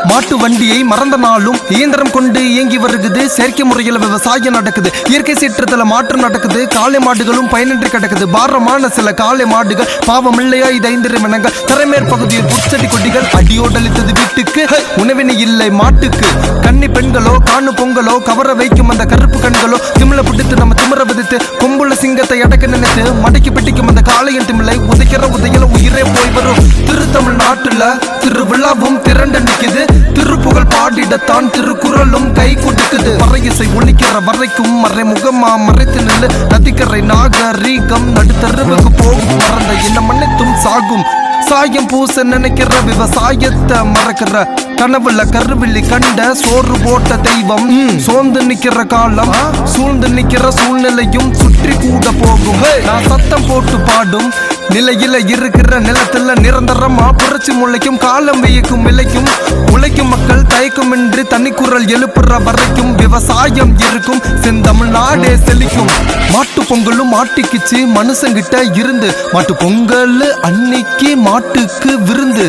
மாட்டு வண்டியை மறந்த நாளும் இயந்திரம் கொண்டு இயங்கி வருகுது. செயற்கை முறையில் விவசாயம் நடக்குது. இயற்கை சீற்றத்துல மாற்றம் நடக்குது. காளை மாடுகளும் பயனின்றி கிடக்குது. பாரமான சில காளை மாடுகள் பாவம் இல்லையா இது 5 மனங்கள். தரைமேற் பகுதியில் புற்செடி கொடிகள் அடியோடளித்தது வீட்டுக்கு. உணவினை இல்லை மாட்டுக்கு. கன்னி பெண்களோ காணு பொங்கலோ கவர வைக்கும் அந்த கருப்பு கண்களோ திமிழ பிடித்து நம்ம திமிர விதித்து கொம்புள்ள சிங்கத்தை அடக்க நினைத்து மடக்கி பிடிக்கும் அந்த காளையின் திமிழை உதைக்கிற உதையில உயிரே போய் வரும். திருத்தமிழ் நாட்டுல திருவிழாவும் திரண்டு நிக்குது. திருப்புகழ் பாடிடத்தான் திருக்குறளும் கை கொடுக்குது. மறையிசை ஒழிக்கிற வரைக்கும் மறைமுகமா மறைத்து நின்று நதிக்கரை நாகரீகம் நடுத்தருவுக்கு போகும். மறந்த என்ன மன்னித்தும் சாகும். சாயம் பூச நினைக்கிற விவசாயத்தை மறக்கிற கனவுல கருவில்லி கண்ட சோறு போட்ட தெய்வம் சோர்ந்து நிக்கிற காலம் சூழ்ந்து நிக்கிற சூழ்நிலையும் சுற்றி கூட போகும். நான் சத்தம் போட்டு பாடும் நிலையில இருக்கிற நிலத்துல நிரந்தரமா புரட்சி முளைக்கும். காலம் வெய்யக்கும் விளைக்கும் உழைக்கும் மக்கள் தயக்கமின்றி தனிக்குரல் எழுப்புற வரைக்கும் விவசாயம் இருக்கும். செந்தமிழ்நாடே செழிக்கும். மாட்டு பொங்கலும் மாட்டிக்குச்சு மனுஷங்கிட்ட இருந்து. மாட்டு பொங்கல் அன்னைக்கு மாட்டுக்கு விருந்து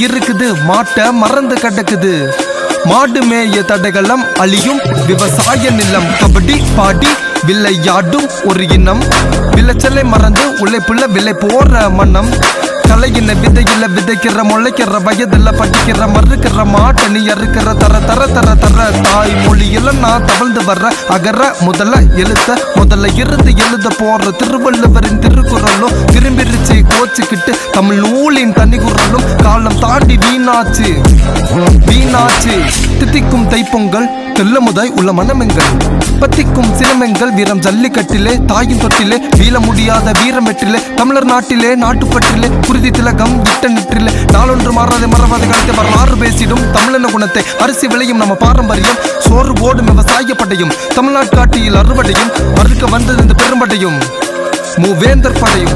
இருக்குது. மாட்டை மறந்து கிடக்குது. மாடு மேய தடகளம் அழியும் விவசாய நிலம். கபடி பாடி விளையாடும் ஒரு இனம். விளைச்சலை மறந்து உழைப்புள்ள விலை போற மனம். கலையின விதையில விதைக்கிற முளைக்கிற வயதுல படிக்கிற மறுக்கிற மாட்டை நீ அறுக்கிற தர தர தர தர தாய் மொழியில நான் தவழ்ந்து வர்ற அகர முதல்ல முதல்ல இருந்து எழுத போற திருவள்ளுவரின் திருக்குறளும் திரும்பிருச்சு கோச்சுக்கிட்டு தமிழ் நூலின் தனி குரலும் காலம் தாண்டி வீணாச்சு. தித்திக்கும் தைப்பொங்கல் தெல்லமுதாய் உள்ள மனமெங்கள் பத்திக்கும் சிலமெங்கள் வீரம் ஜல்லிக்கட்டிலே தாயின் தொட்டிலே வீழ முடியாத வீரம் வெற்றிலே தமிழர் நாட்டிலே நாட்டுப்பற்றிலே குருதி திலகம் இட்ட நிற்றிலே நாளொன்று மாறாத மறவாத காலத்தை வரலாறு பேசிடும் தமிழன குணத்தை. அரிசி விளையும் நம்ம பாரம்பரியம் சோறு ஓடும் விவசாய படையும் தமிழ்நாட்டு காட்டியில் அறுவடையும் மறுக்க வந்தது இந்த பெரும்படையும் மூவேந்தர் படையும்.